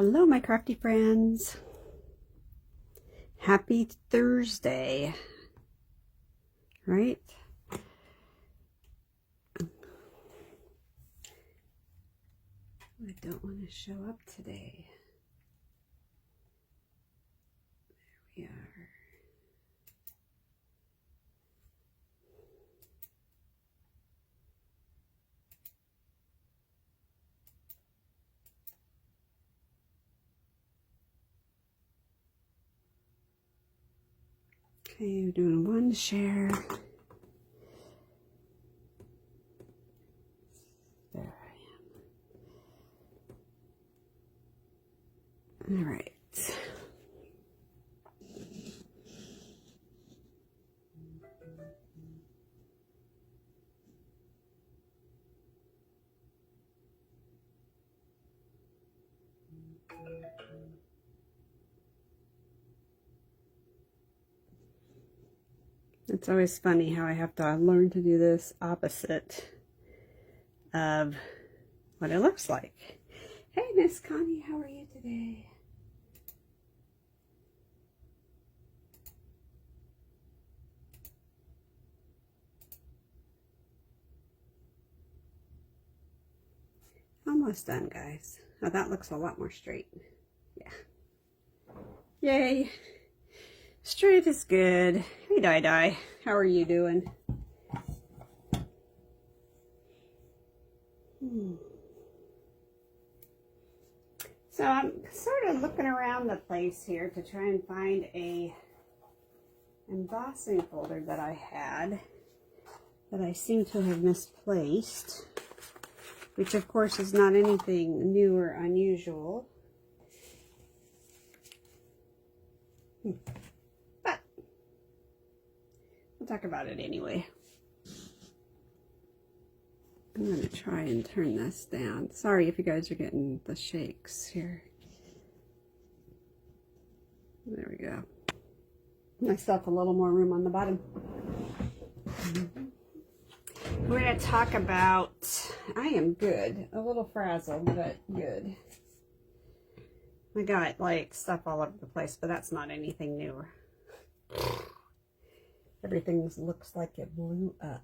Hello, my crafty friends. Happy Thursday, right? I don't want to show up today. There we are. Okay, we're doing one share. There I am. All right. It's always funny how I have to learn to do this opposite of what it looks like. Hey, Miss Connie, how are you today? Almost done, guys. Oh, that looks a lot more straight. Yeah. Yay. Straight is good. Hey, Di. How are you doing? So I'm sort of looking around the place here to try and find a embossing folder that I had that I seem to have misplaced, which of course is not anything new or unusual. But we'll talk about it anyway. I'm going to try and turn this down. Sorry if you guys are getting the shakes here. There we go. Myself a little more room on the bottom. We're going to talk about, I am good. A little frazzled, but good. I got like stuff all over the place, but that's not anything new. Everything looks like it blew up.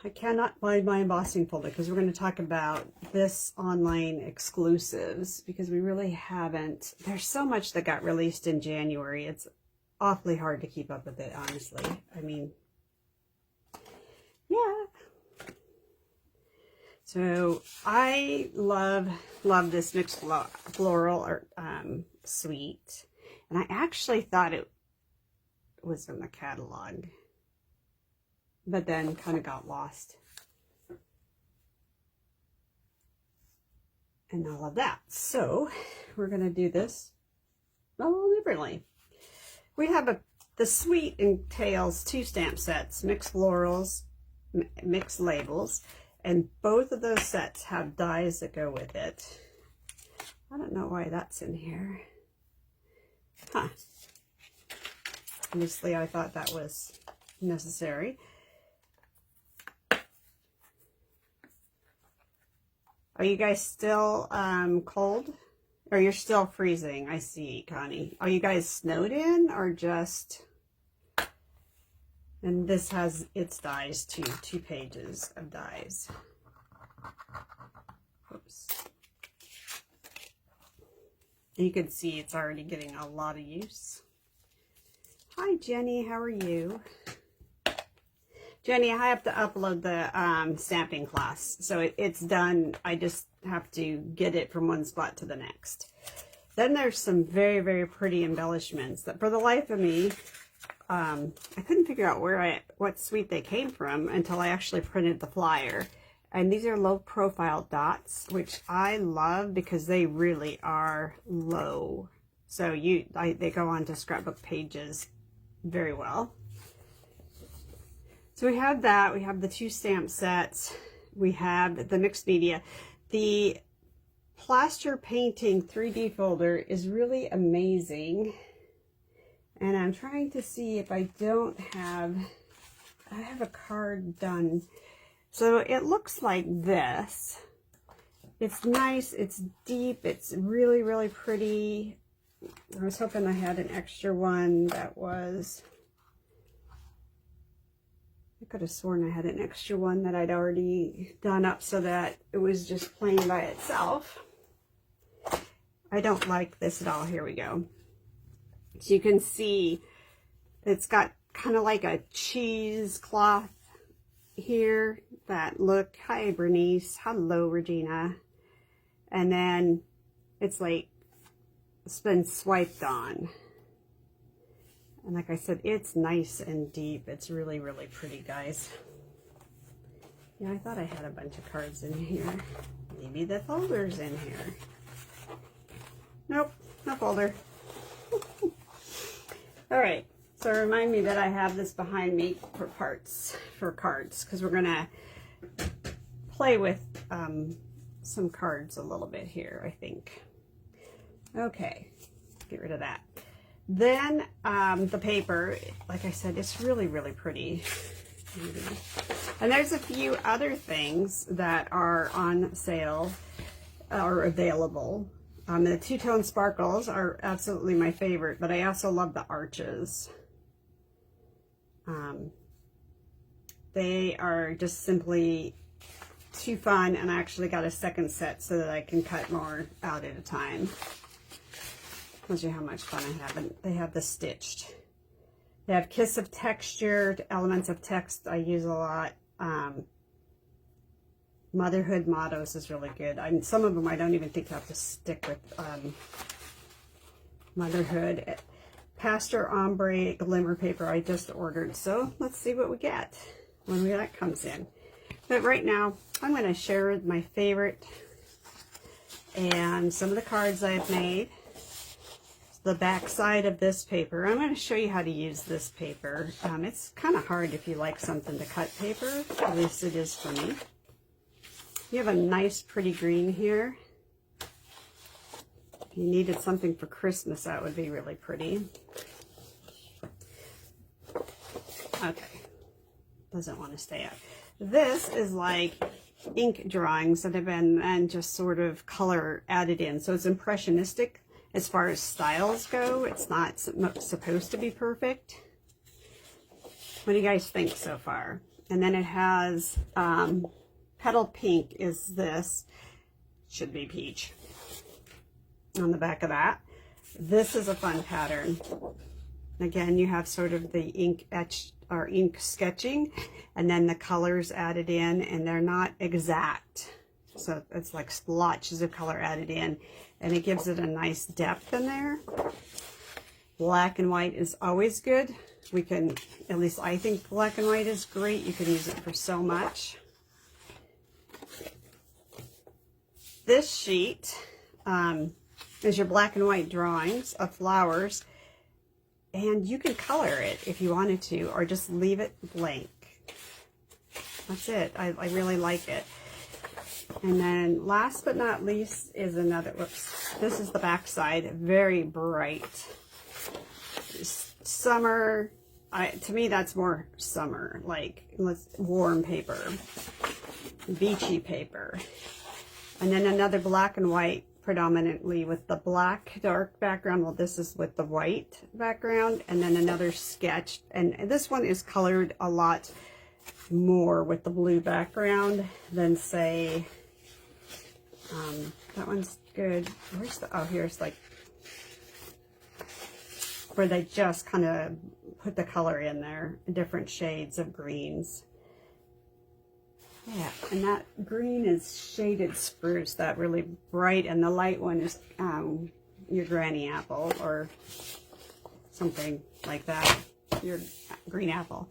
I cannot find my embossing folder because we're going to talk about this online exclusives because we really haven't. There's so much that got released in January. It's awfully hard to keep up with it, honestly. I mean, yeah. So I love this mixed floral suite, and I actually thought it was in the catalog, but then kind of got lost and all of that. So we're going to do this a little differently. We have the suite entails 2 stamp sets, mixed florals, mixed labels, and both of those sets have dies that go with it. I don't know why that's in here. Huh. Obviously, I thought that was necessary. Are you guys still cold? Or you're still freezing? I see, Connie. Are you guys snowed in or just... And this has its dies too, 2 pages of dies. Oops. You can see it's already getting a lot of use. Hi, Jenny. How are you? Jenny, I have to upload the stamping class. So it's done. I just have to get it from one spot to the next. Then there's some very, very pretty embellishments that for the life of me, I couldn't figure out what suite they came from until I actually printed the flyer. And these are low profile dots, which I love because they really are low. So they go on to scrapbook pages very well. So we have that. We have the 2 stamp sets. We have the mixed media. The plaster painting 3D folder is really amazing. And I'm trying to see if I have a card done. So it looks like this. It's nice, it's deep, it's really, really pretty. I was hoping I had an extra one that was, I could have sworn I had an extra one that I'd already done up so that it was just plain by itself. I don't like this at all. Here we go. So you can see it's got kind of like a cheesecloth here that look. Hi Bernice. Hello Regina. And then it's like it's been swiped on. And like I said, it's nice and deep. It's really, really pretty, guys. Yeah, I thought I had a bunch of cards in here. Maybe the folder's in here. Nope, no folder. All right, so remind me that I have this behind me for parts, for cards, because we're gonna play with some cards a little bit here, I think. Okay, get rid of that. Then the paper, like I said, it's really, really pretty. And there's a few other things that are on sale or available. The two-tone sparkles are absolutely my favorite, but I also love the arches. They are just simply too fun, and I actually got a second set so that I can cut more out at a time. Tells you how much fun I have. And they have the stitched. They have Kiss of Texture, Elements of Text I use a lot. Motherhood Mottos is really good. Some of them I don't even think have to stick with motherhood. Pastel Ombre Glimmer Paper I just ordered. So let's see what we get when that comes in. But right now I'm going to share my favorite and some of the cards I've made. The back side of this paper. I'm going to show you how to use this paper. It's kind of hard if you like something to cut paper. At least it is for me. You have a nice pretty green here. If you needed something for Christmas, that would be really pretty. Okay. Doesn't want to stay up. This is like ink drawings that have been and just sort of color added in. So it's impressionistic. As far as styles go, it's not supposed to be perfect. What do you guys think so far? And then it has Petal Pink is this. Should be peach. On the back of that. This is a fun pattern. Again, you have sort of the ink etched or ink sketching and then the colors added in, and they're not exact. So it's like splotches of color added in, and it gives it a nice depth in there. Black and white is always good. We can, at least I think black and white is great. You can use it for so much. This sheet is your black and white drawings of flowers, and you can color it if you wanted to, or just leave it blank. That's it. I really like it. And then last but not least is another, whoops, this is the back side, very bright. Summer, to me that's more summer, like warm paper, beachy paper. And then another black and white, predominantly with the black dark background. Well, this is with the white background, and then another sketch. And this one is colored a lot more with the blue background than say, that one's good. Where's the, oh, here's like where they just kind of put the color in there, different shades of greens. Yeah, and that green is shaded spruce, that really bright, and the light one is your granny apple or something like that, your green apple.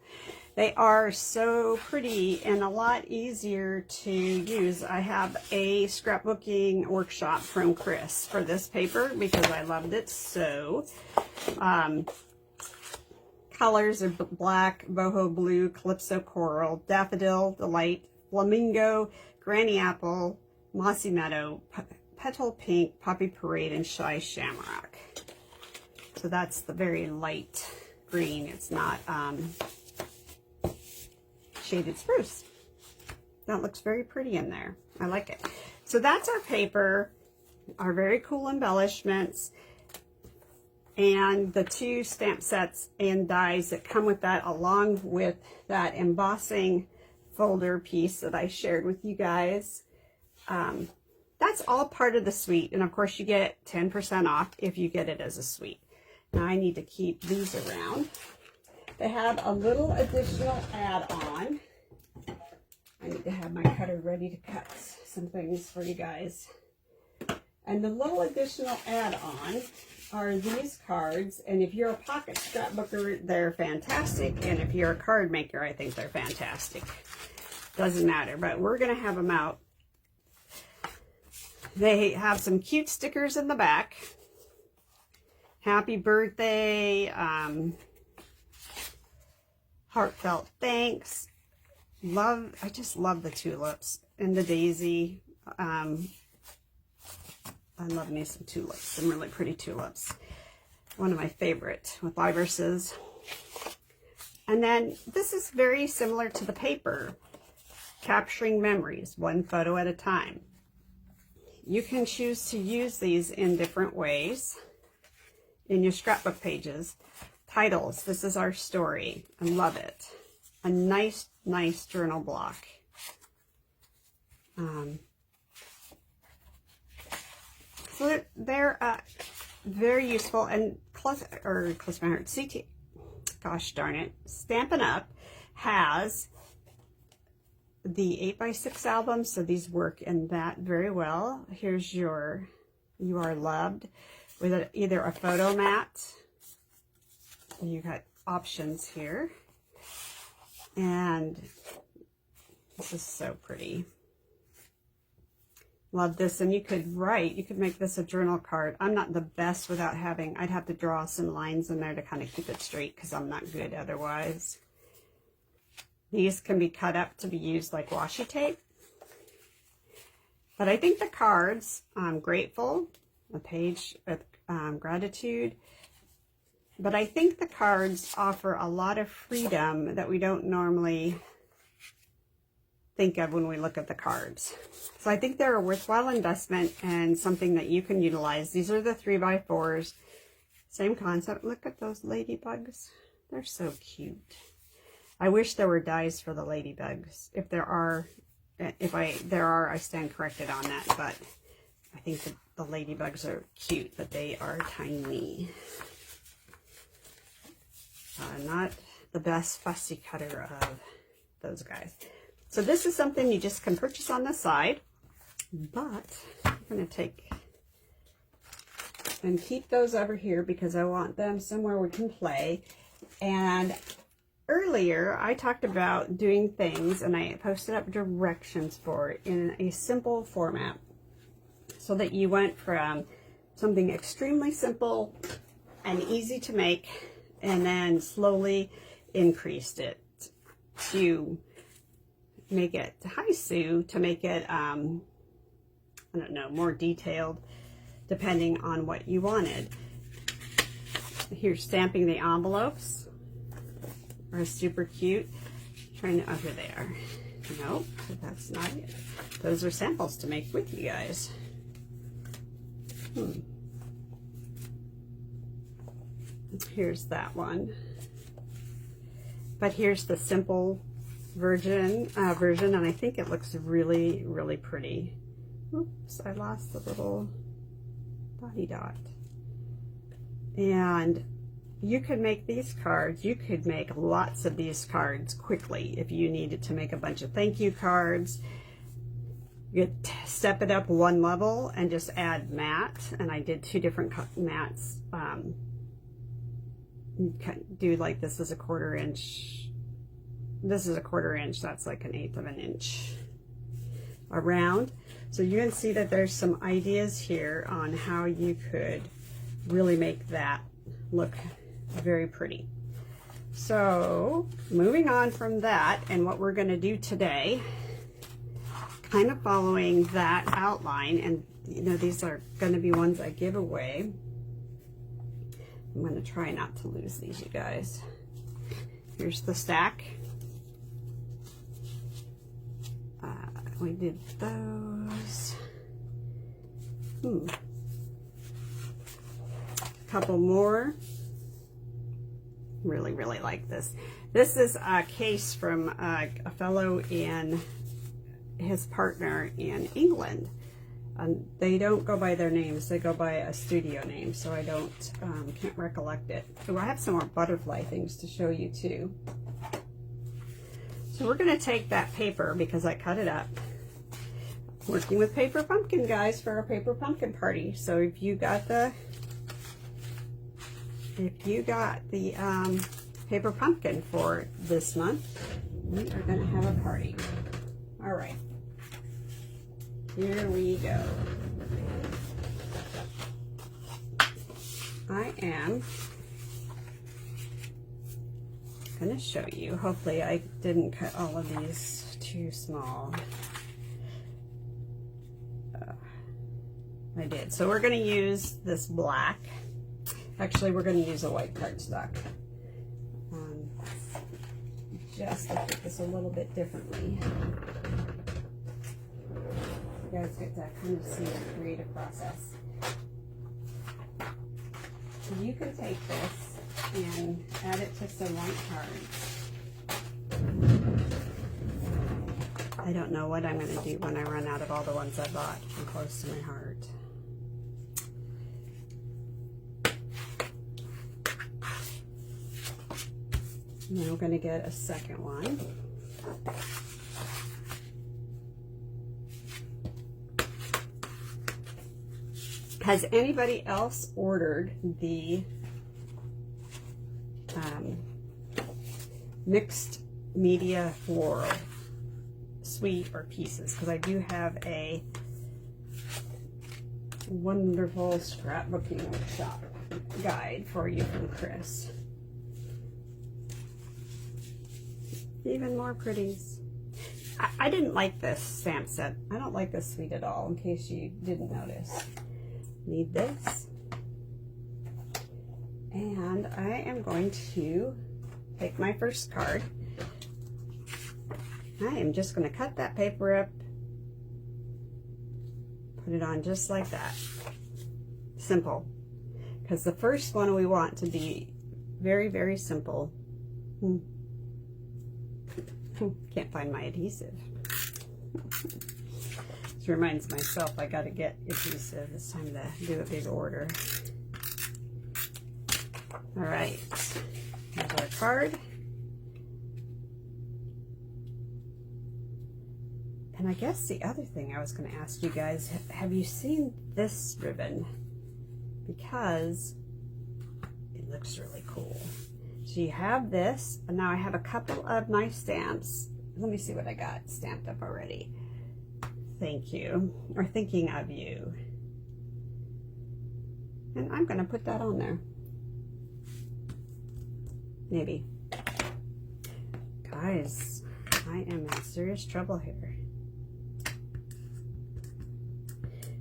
They are so pretty and a lot easier to use. I have a scrapbooking workshop from Chris for this paper because I loved it so. Colors are black, boho blue, calypso coral, daffodil, delight, flamingo, granny apple, mossy meadow, petal pink, poppy parade, and shy shamrock. So that's the very light green. It's not shaded spruce. That looks very pretty in there. I like it. So that's our paper, our very cool embellishments, and the 2 stamp sets and dies that come with that, along with that embossing folder piece that I shared with you guys. That's all part of the suite, and of course you get 10% off if you get it as a suite. Now I need to keep these around. They have a little additional add-on. I need to have my cutter ready to cut some things for you guys. And the little additional add-on are these cards, and if you're a pocket scrapbooker, they're fantastic, and if you're a card maker, I think they're fantastic. Doesn't matter, but we're going to have them out. They have some cute stickers in the back. Happy birthday, heartfelt thanks. I just love the tulips and the daisy. I love me some tulips, some really pretty tulips. One of my favorite with irises. And then this is very similar to the paper, capturing memories, 1 photo at a time. You can choose to use these in different ways in your scrapbook pages. Titles, this is our story. I love it. A nice, nice journal block. So they're very useful, and CCT, gosh darn it, Stampin' Up! Has the 8x6 album, so these work in that very well. Here's your You Are Loved with either a photo mat. You got options here, and this is so pretty. Love this. And you could make this a journal card. I'm not the best without having, I'd have to draw some lines in there to kind of keep it straight because I'm not good otherwise. These can be cut up to be used like washi tape. But I think the cards, I'm grateful, a page of gratitude. But I think the cards offer a lot of freedom that we don't normally think of when we look at the cards. So I think they're a worthwhile investment and something that you can utilize. These are the 3x4s. Same concept. Look at those ladybugs. They're so cute. I wish there were dies for the ladybugs. If there are, I stand corrected on that, but I think the ladybugs are cute, but they are tiny. Not the best fussy cutter of those guys. So this is something you just can purchase on the side, but I'm going to take and keep those over here because I want them somewhere we can play. And earlier I talked about doing things, and I posted up directions for it in a simple format so that you went from something extremely simple and easy to make, and then slowly increased it to make it, hi Sue, to make it, I don't know, more detailed depending on what you wanted. Here's stamping the envelopes, are super cute. Oh, here they are. Nope, that's not it. Those are samples to make with you guys. Here's that one. But here's the simple version, and I think it looks really, really pretty. Oops, I lost the little dotty dot. And you could make these cards. You could make lots of these cards quickly if you needed to make a bunch of thank you cards. You could step it up 1 level and just add matte, and I did 2 different mattes. You can do like this is a 1/4 inch. This is a 1/4 inch. That's like 1/8 of an inch around. So you can see that there's some ideas here on how you could really make that look very pretty. So moving on from that, and what we're going to do today, kind of following that outline, and you know, these are going to be ones I give away. I'm going to try not to lose these, you guys. Here's the stack. We did those. Couple more. Really, really like this. This is a case from a fellow and his partner in England. They don't go by their names, they go by a studio name, so I can't recollect it. So I have some more butterfly things to show you too. So we're going to take that paper, because I cut it up. Working with paper pumpkin, guys, for a paper pumpkin party. So if you got the paper pumpkin for this month, we are going to have a party. All right, here we go. I am going to show you. Hopefully I didn't cut all of these too small. I did. So we're going to use this black. Actually, we're going to use a white cardstock. Just to put this a little bit differently. You guys get to kind of see the creative process. So you can take this and add it to some white cards. I don't know what I'm going to do when I run out of all the ones I bought from close to my heart. And then we're going to get a second one. Has anybody else ordered the mixed media floral suite or pieces? Because I do have a wonderful scrapbooking workshop guide for you from Chris. Even more pretties. I didn't like this stamp set. I don't like this suite at all, in case you didn't notice. Need this. And I am going to take my first card. I am just going to cut that paper up, put it on just like that. Simple. Because the first one we want to be very, very simple. Can't find my adhesive. This reminds myself I got to get adhesive. It's time to do a big order. All right, here's our card. And I guess the other thing I was going to ask you guys, have you seen this ribbon? Because it looks really cool. So you have this, and now I have a couple of my stamps. Let me see what I got stamped up already. Thank you, or thinking of you. And I'm going to put that on there. Maybe. Guys, I am in serious trouble here.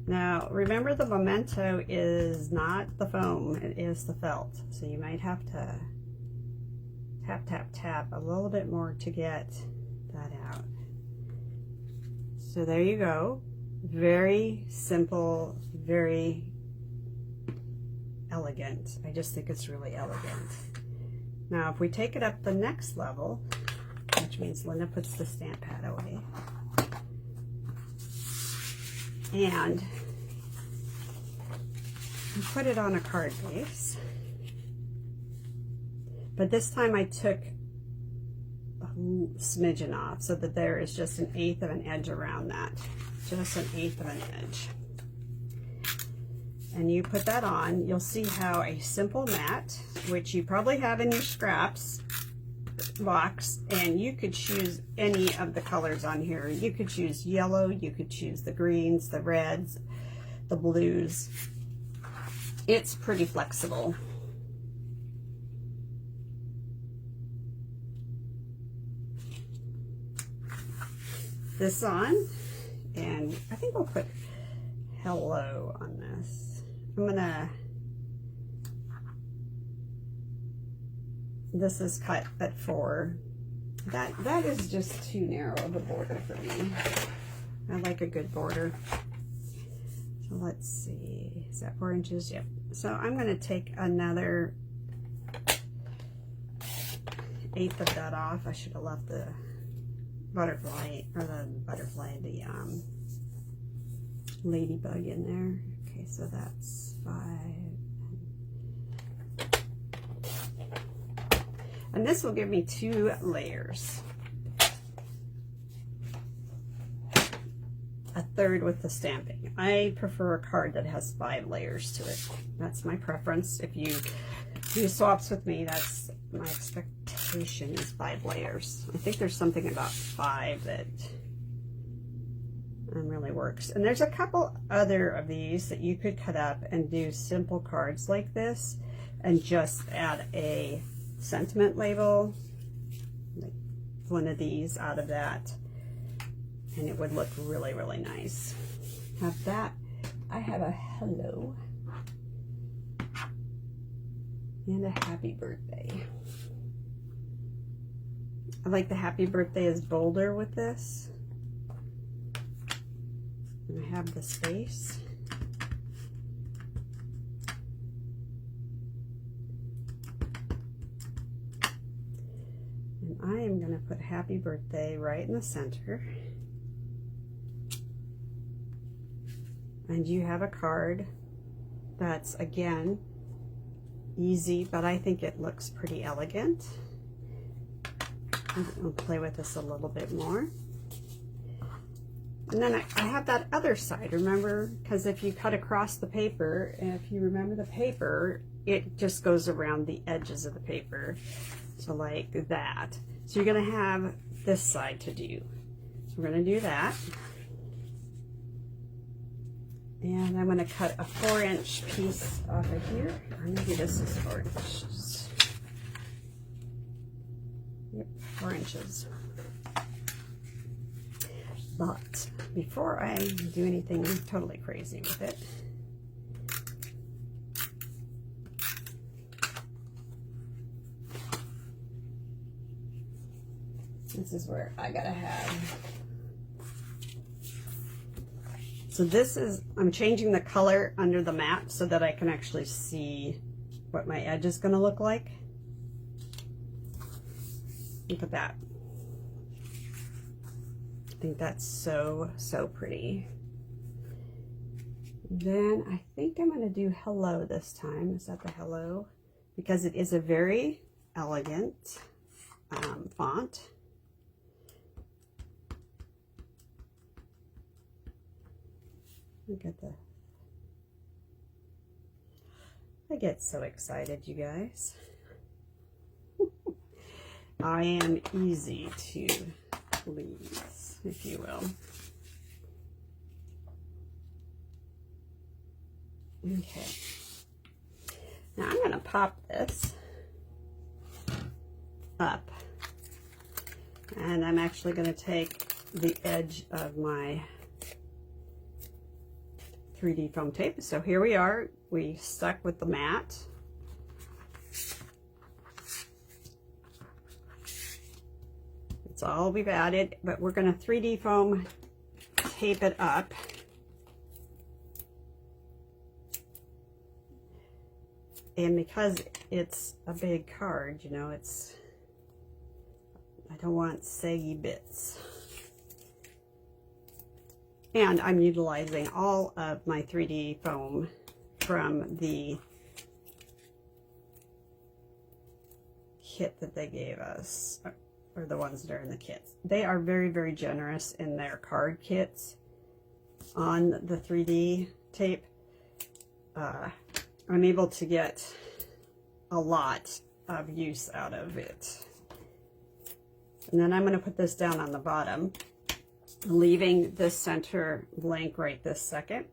Now, remember the memento is not the foam, it is the felt. So you might have to tap, tap, tap a little bit more to get that out. So there you go. Very simple, very elegant. I just think it's really elegant. Now, if we take it up the next level, which means Linda puts the stamp pad away, and put it on a card base. But this time I took a smidgen off so that there is just 1/8 of an edge around that. Just 1/8 of an edge. And you put that on, you'll see how a simple mat, which you probably have in your scraps box, and you could choose any of the colors on here. You could choose yellow, you could choose the greens, the reds, the blues. It's pretty flexible. This on, and I think we'll put hello on this. I'm gonna, this is cut at 4. That is just too narrow of a border for me. I like a good border. So let's see, is that 4 inches? Yep. So I'm going to take another 1/8 of that off. I should have left the butterfly, the ladybug in there. Okay, so that's 5. And this will give me 2 layers. A third with the stamping. I prefer a card that has 5 layers to it. That's my preference. If you do swaps with me, that's my expectation, is 5 layers. I think there's something about 5 that really works. And there's a couple other of these that you could cut up and do simple cards like this and just add a sentiment label, like one of these out of that, and it would look really, really nice. Have that. I have a hello and a happy birthday. I like the happy birthday is bolder with this. And I have the space. And I am going to put happy birthday right in the center. And you have a card that's, again, easy, but I think it looks pretty elegant. I'll play with this a little bit more. And then I have that other side, remember? Because if you cut across the paper, and if you remember the paper, it just goes around the edges of the paper. So like that. So you're going to have this side to do. So we're going to do that. And I'm going to cut a 4-inch piece off of here. Or maybe this is 4 inches. Yep, 4 inches. But before I do anything totally crazy with it, this is where I gotta have. So this is, I'm changing the color under the map so that I can actually see what my edge is gonna look like. Look at that. I think that's so, so pretty. Then I think I'm gonna do hello this time. Is that the hello? Because it is a very elegant font. Look at the, I get so excited, you guys. I am easy to please, if you will. Okay. Now I'm going to pop this up. And I'm actually going to take the edge of my 3D foam tape. So here we are. We stuck with the mat. It's all we've added, but we're going to 3D foam tape it up. And because it's a big card, you know, it's, I don't want saggy bits. And I'm utilizing all of my 3D foam from the kit that they gave us, or the ones that are in the kits. They are very, very generous in their card kits on the 3D tape. I'm able to get a lot of use out of it. And then I'm going to put this down on the bottom, leaving this center blank right this second.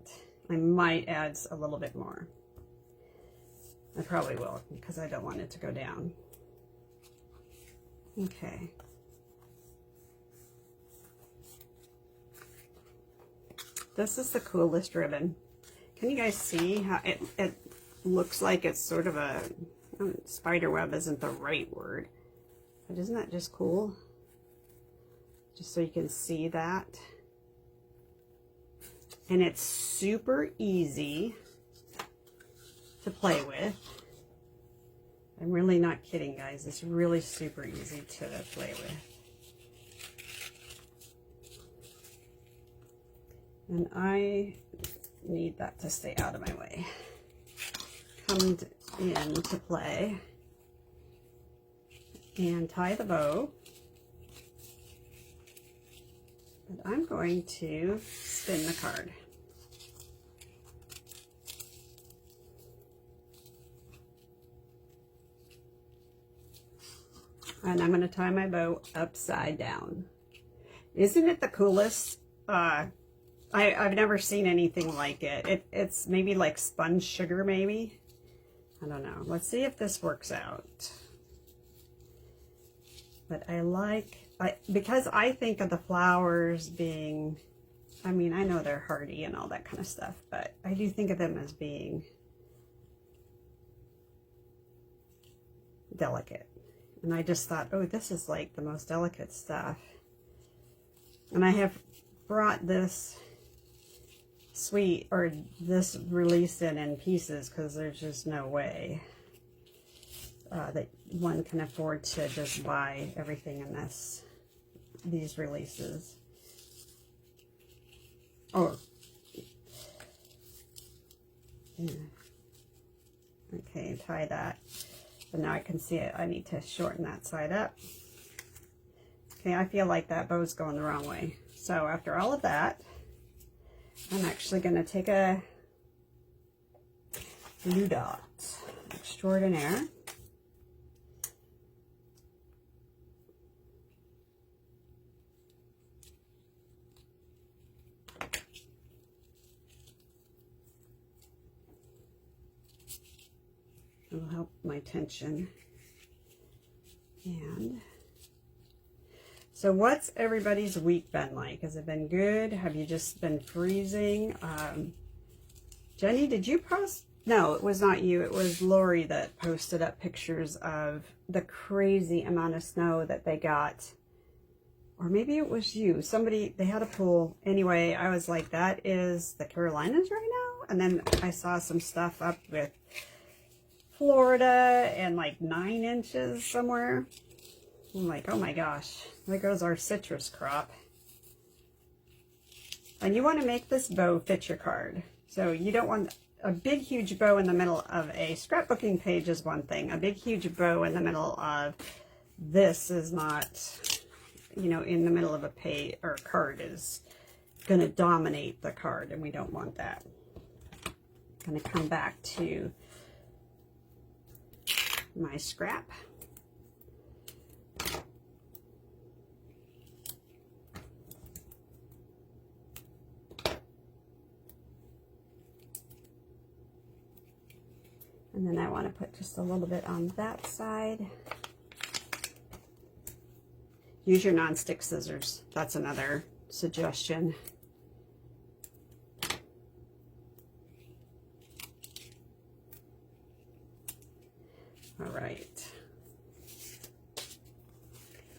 I might add a little bit more. I probably will, because I don't want it to go down. Okay. This is the coolest ribbon. Can you guys see how it looks like it's sort of a, spider web isn't the right word, but isn't that just cool? Just so you can see that. and it's super easy to play with. I'm really not kidding, guys. It's really super easy to play with. And I need that to stay out of my way. Come into play and tie the bow. But I'm going to spin the card. And I'm going to tie my bow upside down. Isn't it the coolest? I've never seen anything like it. It's maybe like sponge sugar, maybe. I don't know. Let's see if this works out. But because I think of the flowers being, I mean, I know they're hardy and all that kind of stuff, but I do think of them as being delicate. And I just thought, oh, this is like the most delicate stuff. And I have brought this this release in pieces because there's just no way that one can afford to just buy everything in these releases. Oh, yeah. Okay, tie that. But now I can see it. I need to shorten that side up. Okay, I feel like that bow's going the wrong way. So after all of that, I'm actually going to take a blue dot extraordinaire. It'll help my tension. And so what's everybody's week been like? Has it been good? Have you just been freezing? Jenny, did you post? No, it was not you. It was Lori that posted up pictures of the crazy amount of snow that they got. Or maybe it was you. Somebody, they had a pool. Anyway, I was like, that is the Carolinas right now? And then I saw some stuff up with Florida and like 9 inches somewhere. I'm like, oh my gosh, there goes our citrus crop. And you want to make this bow fit your card. So you don't want a big, huge bow in the middle of a scrapbooking page is one thing. A big, huge bow in the middle of this is not, you know, in the middle of a page or card is going to dominate the card, and we don't want that. I'm going to come back to my scrap. And then I want to put just a little bit on that side. Use your non-stick scissors. That's another suggestion. All right.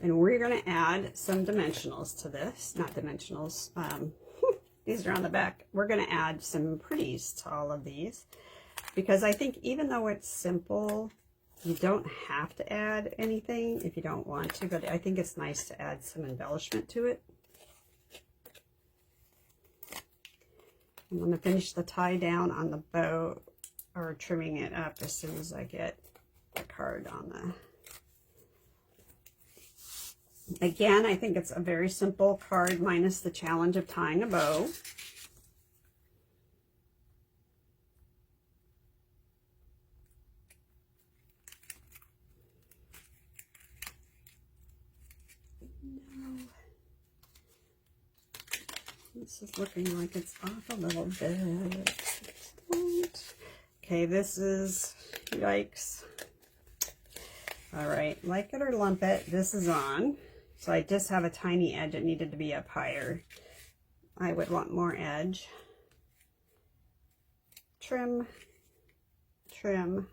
And we're going to add some dimensionals to this. Not dimensionals. These are on the back. We're going to add some pretties to all of these. Because I think even though it's simple, you don't have to add anything if you don't want to, but I think it's nice to add some embellishment to it. I'm going to finish the tie down on the bow, or trimming it up as soon as I get the card on the... Again, I think it's a very simple card minus the challenge of tying a bow. This is looking like it's off a little bit. Okay, this is, yikes. All right, like it or lump it, this is on. So I just have a tiny edge. It needed to be up higher. I would want more edge. Trim, trim.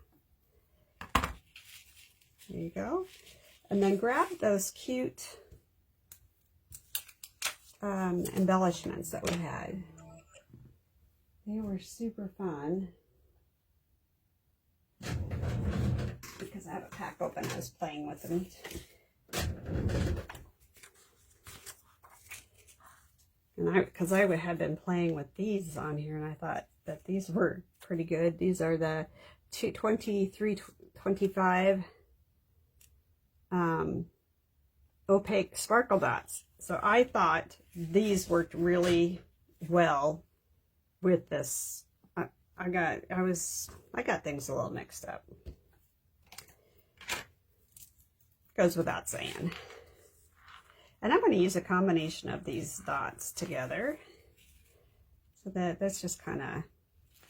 There you go. And then grab those cute embellishments that we had. they were super fun. Because I have a pack open, I was playing with them. And because I had been playing with these on here, and I thought that these were pretty good. These are the 2325 opaque sparkle dots. So I thought these worked really well with this. I got things a little mixed up. Goes without saying. And I'm going to use a combination of these dots together. So that's just kind of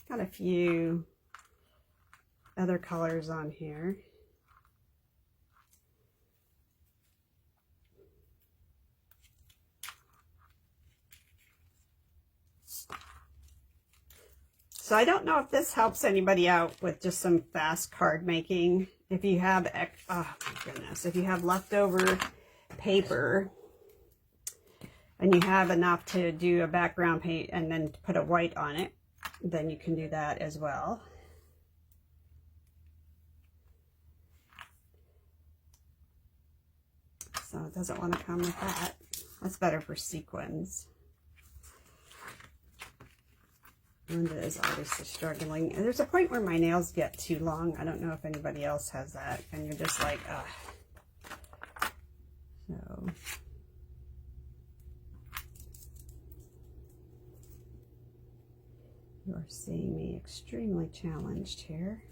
got a few other colors on here. So I don't know if this helps anybody out with just some fast card making. If you have, oh my goodness, if you have leftover paper and you have enough to do a background paint and then put a white on it, then you can do that as well. So it doesn't want to come with that. That's better for sequins. Linda is obviously struggling. And there's a point where my nails get too long. I don't know if anybody else has that. And you're just like, ugh. So. You are seeing me extremely challenged here.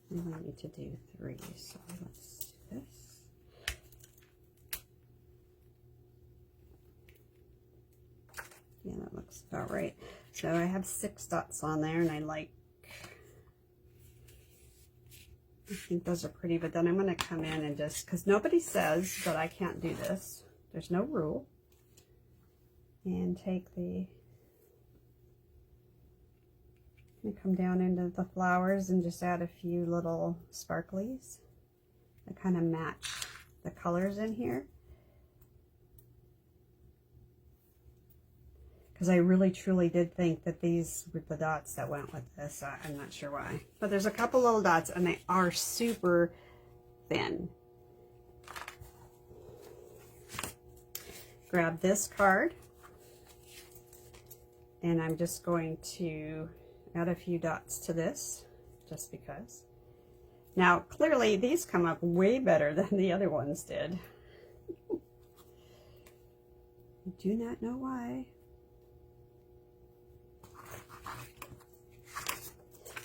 We only need to do 3, so let's do this. Yeah, that looks about right. So I have 6 dots on there, and I think those are pretty, but then I'm going to come in and just, because nobody says that I can't do this. There's no rule. And take the, I'm going to come down into the flowers and just add a few little sparklies that kind of match the colors in here. Because I really truly did think that these were the dots that went with this. I'm not sure why. But there's a couple little dots and they are super thin. Grab this card. And I'm just going to add a few dots to this, just because. Now, clearly these come up way better than the other ones did. I do not know why.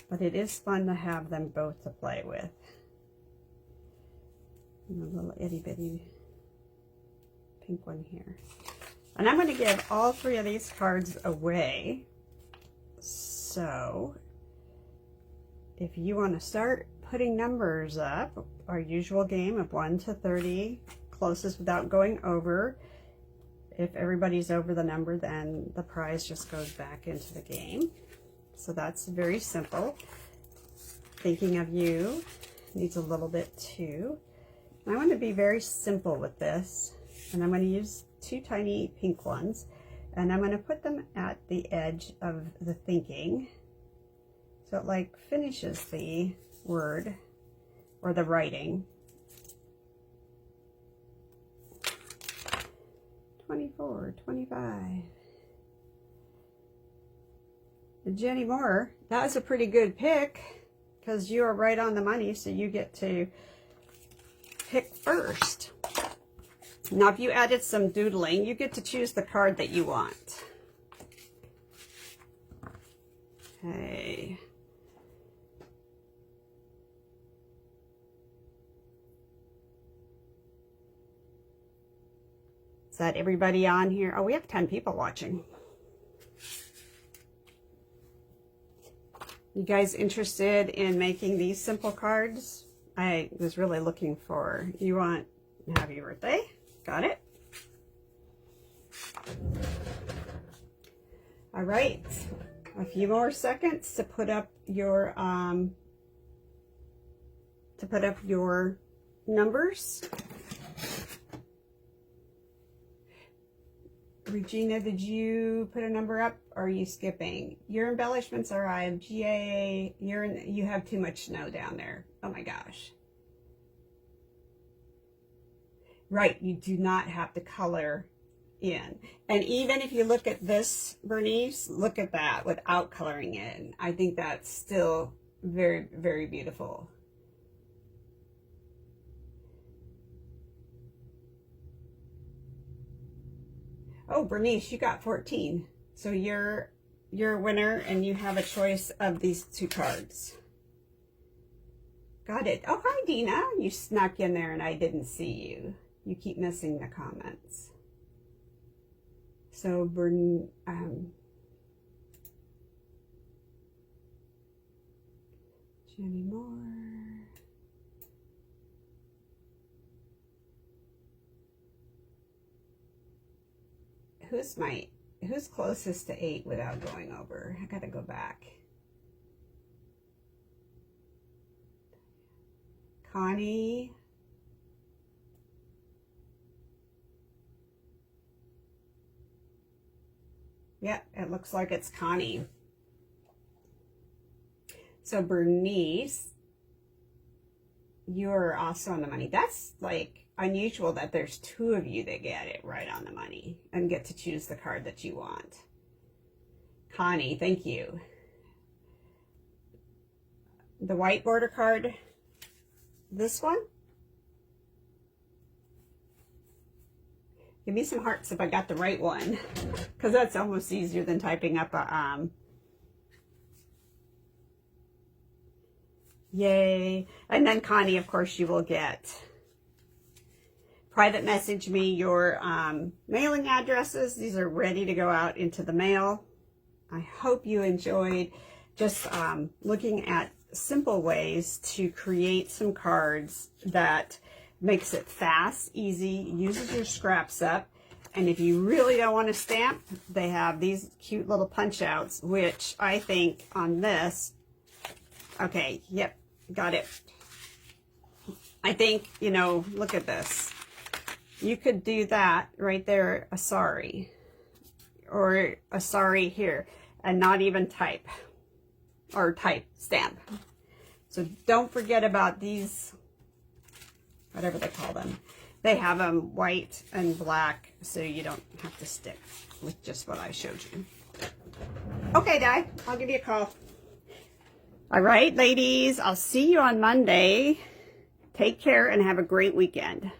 But it is fun to have them both to play with. And a little itty bitty pink one here. And I'm going to give all 3 of these cards away. So if you want to start putting numbers up, our usual game of 1 to 30, closest without going over. If everybody's over the number, then the prize just goes back into the game. So that's very simple. Thinking of you needs a little bit too. And I want to be very simple with this. And I'm going to use 2 tiny pink ones. And I'm going to put them at the edge of the thinking. So it like finishes the word or the writing. 24, 25. Jenny Moore, that was a pretty good pick because you are right on the money, so you get to pick first. Now, if you added some doodling, you get to choose the card that you want. Okay. Is that everybody on here? Oh, we have 10 people watching. You guys interested in making these simple cards? I was really looking for, you want happy birthday? Got it. All right, a few more seconds to put up your numbers. Regina, did you put a number up, or are you skipping? Your embellishments arrived. GA, you have too much snow down there. Oh my gosh. Right, you do not have to color in. And even if you look at this, Bernice, look at that without coloring in. I think that's still very, very beautiful. Oh, Bernice, you got 14. So you're a winner, and you have a choice of these 2 cards. Got it. Oh, hi, Dina. You snuck in there and I didn't see you. You keep missing the comments. So, Jenny Moore. Who's closest to 8 without going over? I gotta go back. Connie. Yep, it looks like it's Connie. So Bernice, you're also on the money. That's like unusual that there's 2 of you that get it right on the money and get to choose the card that you want. Connie, thank you. The white border card, this one. Give me some hearts if I got the right one, because that's almost easier than typing up a yay. And then Connie, of course, you will get private message me your mailing addresses. These are ready to go out into the mail. I hope you enjoyed just looking at simple ways to create some cards that makes it fast, easy, uses your scraps up. And if you really don't want to stamp, they have these cute little punch outs, which I think on this, okay, yep, got it. I think, you know, look at this. You could do that right there, a sorry, or a sorry here, and not even type, or type, stamp. So don't forget about these, whatever they call them. They have them white and black, so you don't have to stick with just what I showed you. Okay, Di, I'll give you a call. All right, ladies, I'll see you on Monday. Take care and have a great weekend.